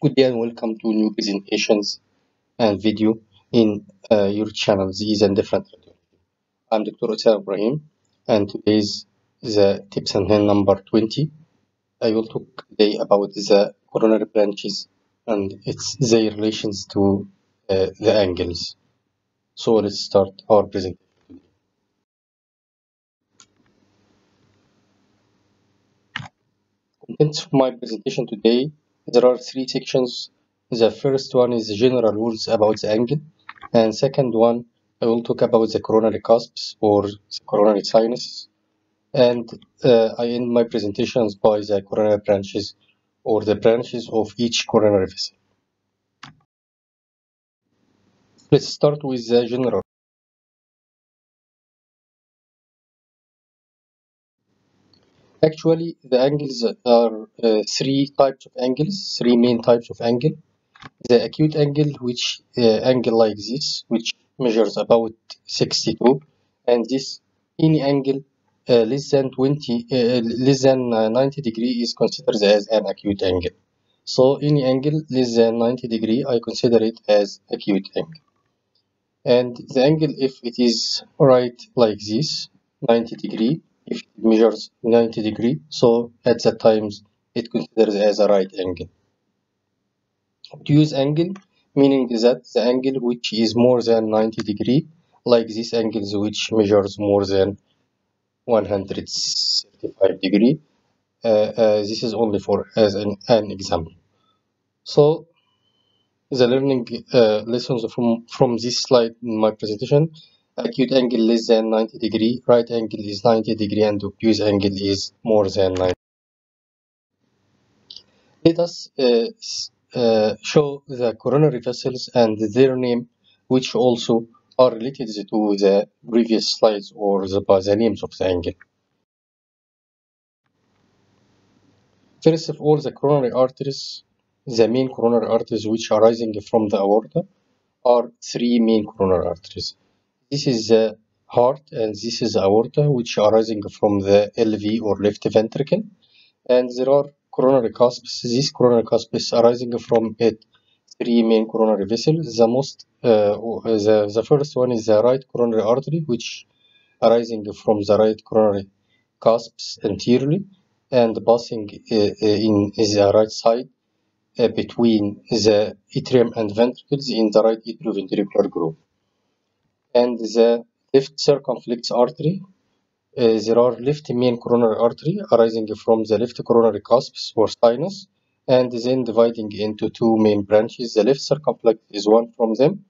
Good day and welcome to new presentations and video in your channel These and Different Radiology. I'm Dr. Osama Ibrahim and today's the tips and hand number 20. I will talk today about the coronary branches and their relations to the angles. So let's start our presentation. Contents of my presentation today, there are three sections. The first one is general rules about the angle, and second one I will talk about the coronary cusps or the coronary sinuses, and I end my presentations by the coronary branches or the branches of each coronary vessel. Let's start with the general. Actually, the angles are three main types of angle. The acute angle, which angle like this, which measures about 62, and this any angle less than 90 degree is considered as an acute angle. So any angle less than 90 degree, I consider it as acute angle. And the angle, if it is right like this, 90 degree, if it measures 90 degree, so at that times it considers as a right angle. Obtuse angle, meaning that the angle which is more than 90 degree, like this angle which measures more than 135 degree. This is only for as an example. So the learning lessons from this slide in my presentation: acute angle less than 90 degree, right angle is 90 degree, and obtuse angle is more than 90. Let us show the coronary vessels and their name, which also are related to the previous slides or by the names of the angle. First of all, the coronary arteries, the main coronary arteries which are arising from the aorta, are three main coronary arteries. This is the heart and this is the aorta, which are arising from the LV or left ventricle, and there are coronary cusps. These coronary cusps arising from it three main coronary vessels. The first one is the right coronary artery, which arising from the right coronary cusps anteriorly and passing in the right side between the atrium and ventricles in the right atrioventricular groove. And the left circumflex artery, there are left main coronary artery arising from the left coronary cusps or sinus, and then dividing into two main branches. The left circumflex is one from them.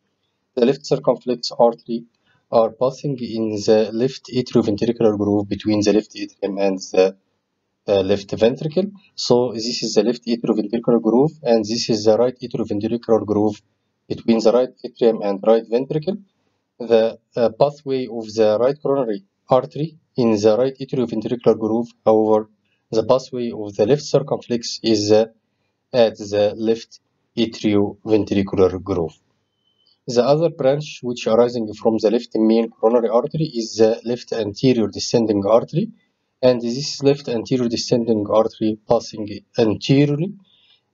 The left circumflex artery are passing in the left atrioventricular groove between the left atrium and the left ventricle. So this is the left atrioventricular groove, and this is the right atrioventricular groove between the right atrium and right ventricle. The pathway of the right coronary artery in the right atrioventricular groove. However, the pathway of the left circumflex is at the left atrioventricular groove. The other branch which arising from the left main coronary artery is the left anterior descending artery, and this left anterior descending artery passing anteriorly,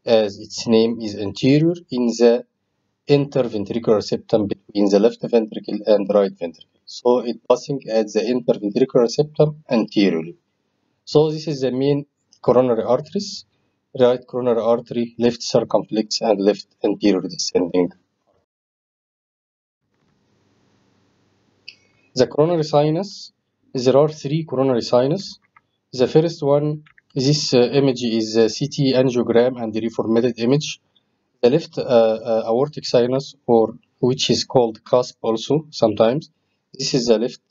as its name is anterior, in the interventricular septum between the left ventricle and right ventricle. So it passing at the interventricular septum anteriorly. So this is the main coronary arteries: right coronary artery, left circumflex, and left anterior descending. The coronary sinus, there are three coronary sinus. The first one, this image is a CT angiogram and the reformatted image. The left aortic sinus, or which is called cusp also sometimes. This is the left.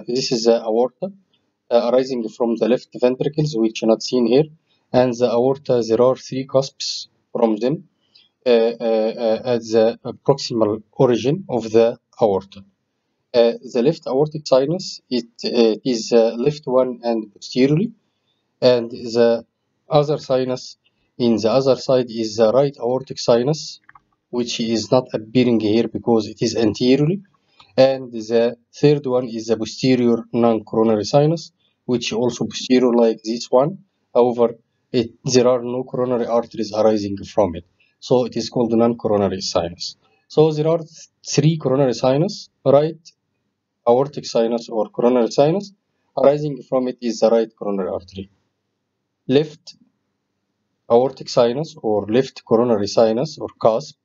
This is the aorta arising from the left ventricles, which are not seen here. And the aorta, there are three cusps from them at the proximal origin of the aorta. The left aortic sinus, it is left one and posteriorly, and the other sinus in the other side is the right aortic sinus, which is not appearing here because it is anteriorly, and the third one is the posterior non-coronary sinus, which also posterior like this one. However, there are no coronary arteries arising from it. So it is called non-coronary sinus. So there are three coronary sinus, right aortic sinus or coronary sinus. Arising from it is the right coronary artery. Left aortic sinus or left coronary sinus or cusp.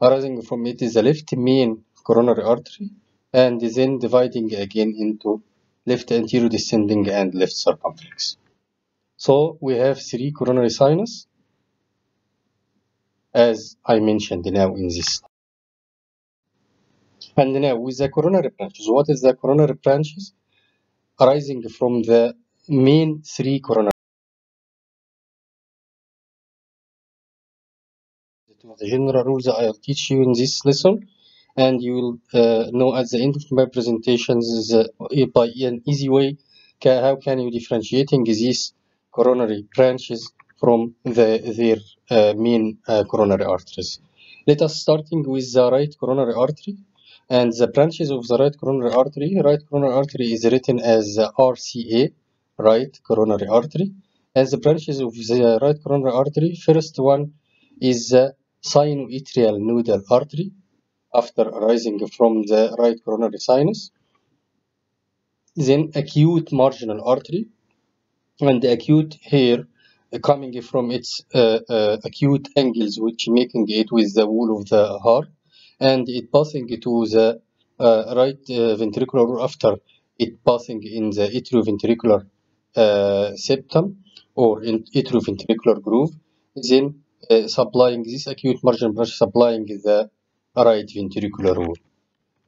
Arising from it is the left main coronary artery, and then dividing again into left anterior descending and left circumflex. So we have three coronary sinus, as I mentioned now in this. And now with the coronary branches, what is the coronary branches? Arising from the main three coronary. The general rules I'll teach you in this lesson, and you will know at the end of my presentations by an easy way how can you differentiating these coronary branches from their main coronary arteries. Let us starting with the right coronary artery and the branches of the right coronary artery. Right coronary artery is written as RCA, right coronary artery, and the branches of the right coronary artery. First one is the sinoatrial nodal artery after arising from the right coronary sinus, then acute marginal artery, and the acute here coming from its acute angles which making it with the wall of the heart, and it passing to the right ventricular after it passing in the atrioventricular septum or in atrioventricular groove, then supplying this acute marginal branch supplying the right ventricular wall.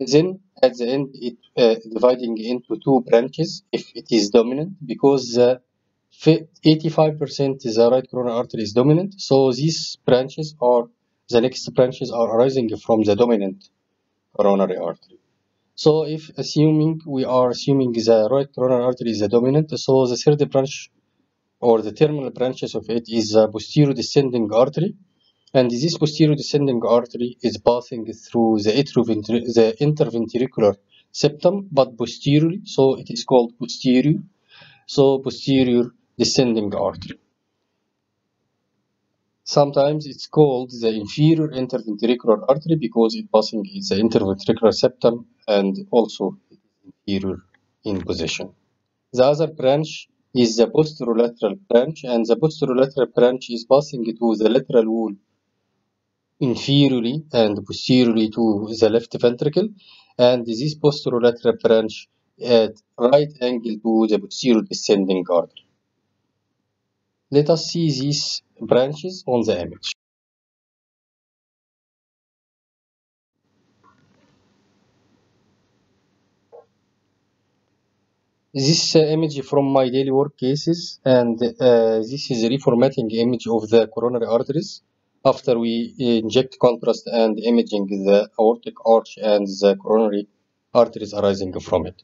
Then at the end, it dividing into two branches if it is dominant, because 85% the right coronary artery is dominant. So these branches are the next branches are arising from the dominant coronary artery. So if we are assuming the right coronary artery is the dominant, so the third branch or the terminal branches of it is the posterior descending artery. And this posterior descending artery is passing through the interventricular septum, but posteriorly, so it is called posterior. So posterior descending artery. Sometimes it's called the inferior interventricular artery because it passing is the interventricular septum and also inferior in position. The other branch is the posterolateral branch, and the posterolateral branch is passing to the lateral wall inferiorly and posteriorly to the left ventricle, and this posterolateral branch at right angle to the posterior descending artery. Let us see these branches on the image. This image from my daily work cases, and this is a reformatting image of the coronary arteries after we inject contrast and imaging the aortic arch and the coronary arteries arising from it.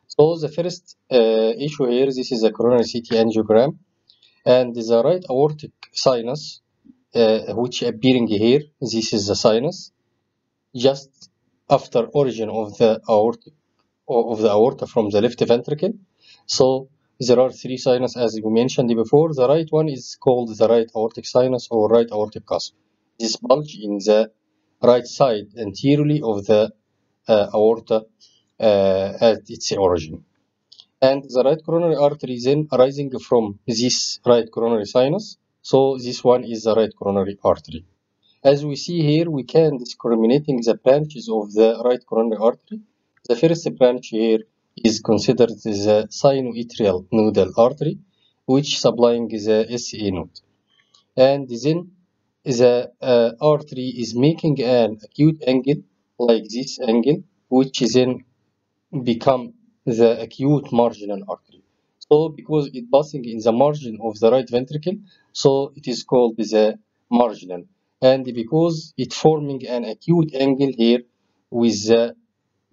So the first issue here, this is a coronary CT angiogram, and the right aortic sinus, which appearing here, this is the sinus, just after origin of the aorta from the left ventricle. So there are three sinus as we mentioned before. The right one is called the right aortic sinus or right aortic cusp. This bulge in the right side anteriorly of the aorta at its origin. And the right coronary artery then arising from this right coronary sinus. So this one is the right coronary artery. As we see here, we can discriminating the branches of the right coronary artery. The first branch here is considered the sinoatrial nodal artery, which supplying the SA node. And then the artery is making an acute angle like this angle, which then become the acute marginal artery. So because it passing in the margin of the right ventricle, so it is called the marginal. And because it forming an acute angle here with the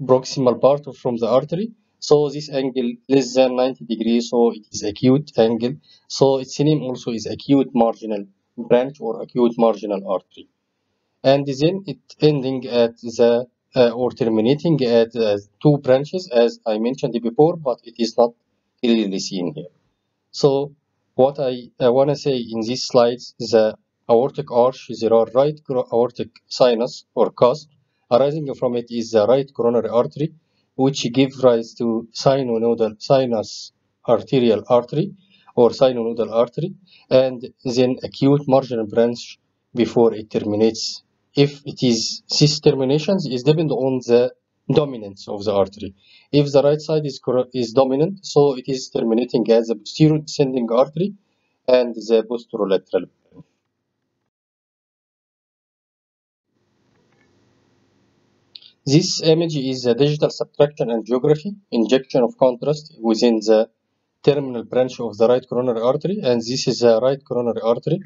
proximal part from the artery, so this angle less than 90 degrees, so it is acute angle. So its name also is acute marginal branch or acute marginal artery. And then it ending at the or terminating at two branches as I mentioned before, but it is not clearly seen here. So what I want to say in these slides, the aortic arch, there are right aortic sinus or cusp. Arising from it is the right coronary artery, which gives rise to sinus arterial artery or sinonodal artery, and then acute marginal branch before it terminates. If it is cis terminations, is depend on the dominance of the artery. If the right side is dominant, so it is terminating as a posterior descending artery and the posterolateral. This image is a digital subtraction angiography, injection of contrast within the terminal branch of the right coronary artery, and this is the right coronary artery.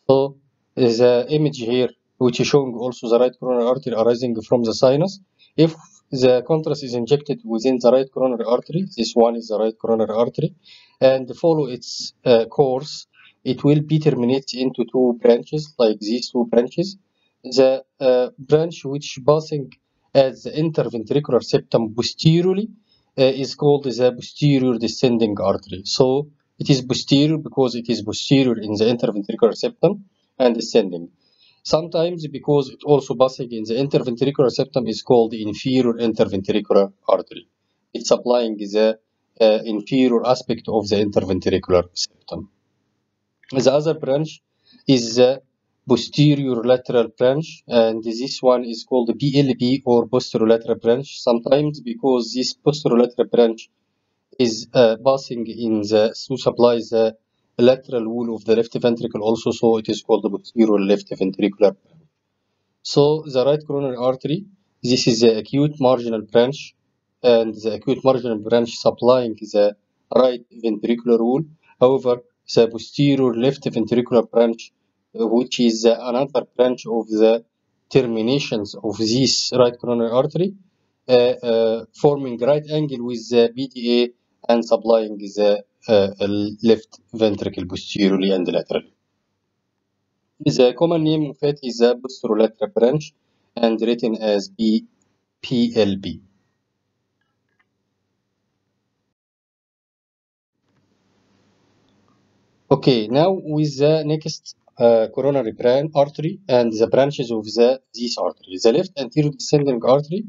So the image here, which is showing also the right coronary artery arising from the sinus. If the contrast is injected within the right coronary artery, this one is the right coronary artery, and follow its course, it will be terminated into two branches, like these two branches. The branch which passing as the interventricular septum posteriorly is called the posterior descending artery. So it is posterior because it is posterior in the interventricular septum and descending. Sometimes because it also passing in the interventricular septum is called the inferior interventricular artery. It's supplying the inferior aspect of the interventricular septum. The other branch is the posterior lateral branch, and this one is called the PLB or posterolateral branch. Sometimes because this posterolateral branch is passing in the to supply the lateral wall of the left ventricle also, so it is called the posterior left ventricular. So the right coronary artery, this is the acute marginal branch, and the acute marginal branch supplying the right ventricular wall. However, the posterior left ventricular branch, which is another branch of the terminations of this right coronary artery, forming right angle with the BDA and supplying the left ventricle posteriorly and laterally. The common name of it is the posterolateral branch and written as PLB. Okay, now with the next coronary artery and the branches of this artery. The left anterior descending artery,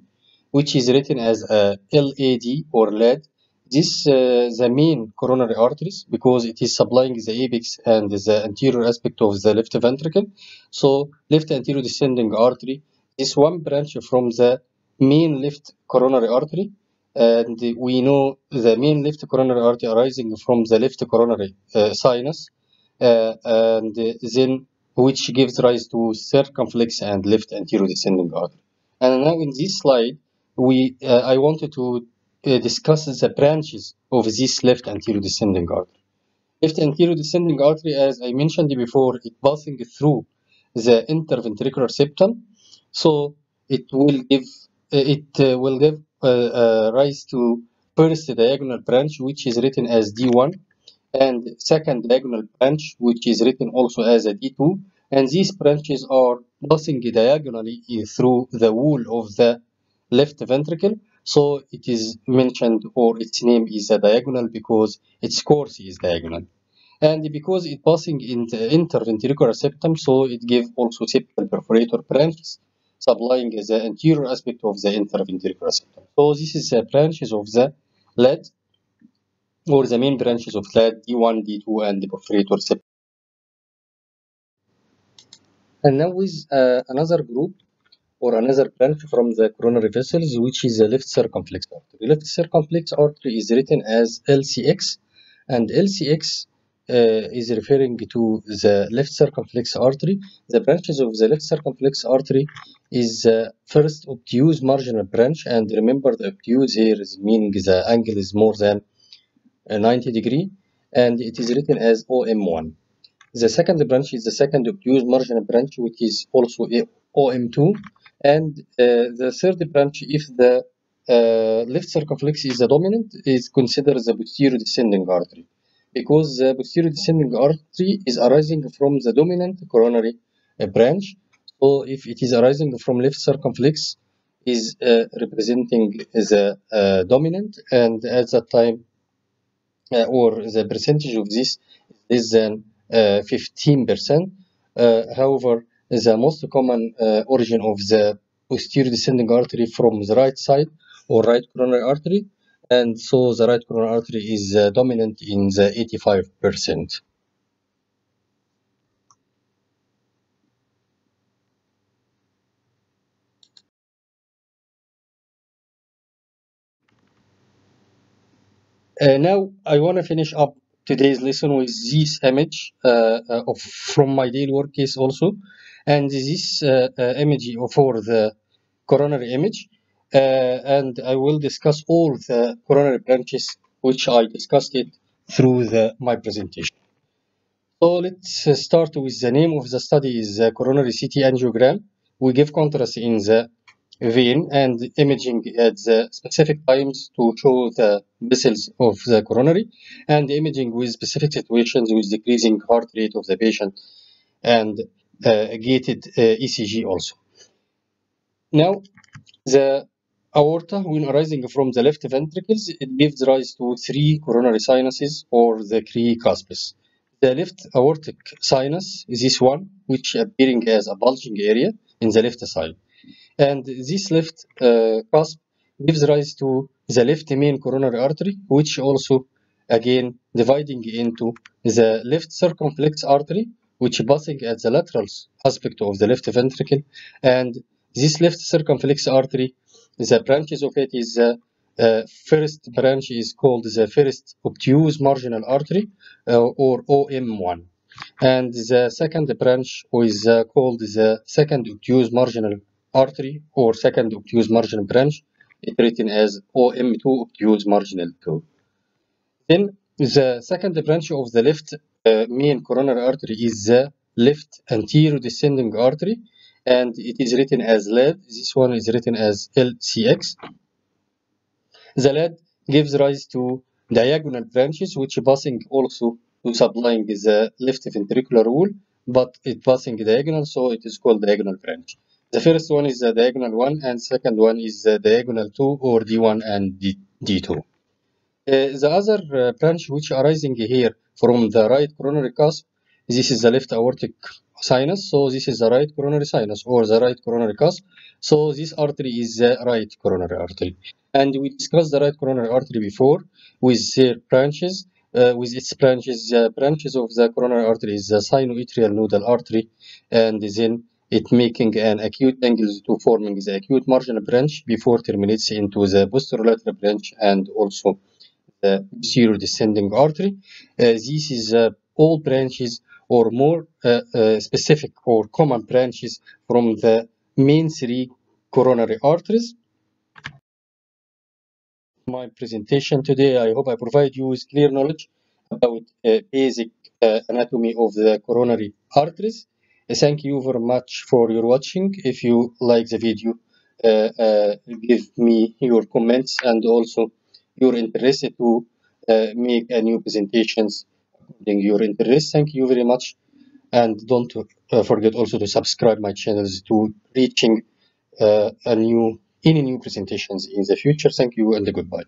which is written as LAD or LAD. This the main coronary arteries because it is supplying the apex and the anterior aspect of the left ventricle. So left anterior descending artery is one branch from the main left coronary artery, and we know the main left coronary artery arising from the left coronary sinus, and then which gives rise to circumflex and left anterior descending artery. And now in this slide, I wanted to discuss the branches of this left anterior descending artery. Left anterior descending artery, as I mentioned before, it passing through the interventricular septum, so it will give rise to first diagonal branch, which is written as D1, and second diagonal branch, which is written also as a D2, and these branches are passing diagonally through the wall of the left ventricle, so it is mentioned or its name is a diagonal because its course is diagonal. And because it passing in the interventricular septum, so it gives also septal perforator branches supplying the anterior aspect of the interventricular septum. So this is the branches of the lead or the main branches of lead D1, D2, and the perforator septum. And now with another group or another branch from the coronary vessels, which is the left circumflex artery. Left circumflex artery is written as LCX, and LCX is referring to the left circumflex artery. The branches of the left circumflex artery is first obtuse marginal branch, and remember the obtuse here is meaning the angle is more than 90 degree, and it is written as OM1. The second branch is the second obtuse marginal branch, which is also OM2, and the third branch, if the left circumflex is the dominant, is considered the posterior descending artery, because the posterior descending artery is arising from the dominant coronary branch. So if it is arising from left circumflex, is representing the dominant, and at that time or the percentage of this less than 15%. However, the most common origin of the posterior descending artery from the right side or right coronary artery, and so the right coronary artery is dominant in the 85%. Now I want to finish up today's lesson with this image from my daily work case also, and this image for the coronary image, and I will discuss all the coronary branches which I discussed it through my presentation. So let's start with the name of the study is coronary CT angiogram. We give contrast in the vein and imaging at the specific times to show the vessels of the coronary, and imaging with specific situations with decreasing heart rate of the patient and gated ECG also. Now, the aorta, when arising from the left ventricles, it gives rise to three coronary sinuses or the three cusps. The left aortic sinus is this one, which appearing as a bulging area in the left side. And this left cusp gives rise to the left main coronary artery, which also again dividing into the left circumflex artery, which passing at the lateral aspect of the left ventricle, and this left circumflex artery, the branches of it is the first branch is called the first obtuse marginal artery or OM1. And the second branch is called the second obtuse marginal artery or second obtuse marginal branch. It's written as OM2 obtuse marginal 2. Then the second branch of the left main coronary artery is the left anterior descending artery, and it is written as LAD. This one is written as LCX. The LAD gives rise to diagonal branches which passing also to supplying the left ventricular wall, but it passing diagonal, so it is called diagonal branch. The first one is the diagonal 1 and second one is the diagonal 2 or D1 and D2. The other branch which arising here from the right coronary cusp, this is the left aortic sinus, so this is the right coronary sinus or the right coronary cusp. So this artery is the right coronary artery. And we discussed the right coronary artery before with their branches. With its branches, the branches of the coronary artery is the sinoatrial nodal artery, and then it making an acute angle to forming the acute marginal branch before terminates into the posterolateral branch and also the posterior descending artery. This is all branches or more specific or common branches from the main three coronary arteries. My presentation today, I hope I provide you with clear knowledge about basic anatomy of the coronary arteries. Thank you very much for your watching. If you like the video, give me your comments and also you're interested to make a new presentations according your interest. Thank you very much, and don't forget also to subscribe my channels to reaching any new presentations in the future. Thank you and goodbye.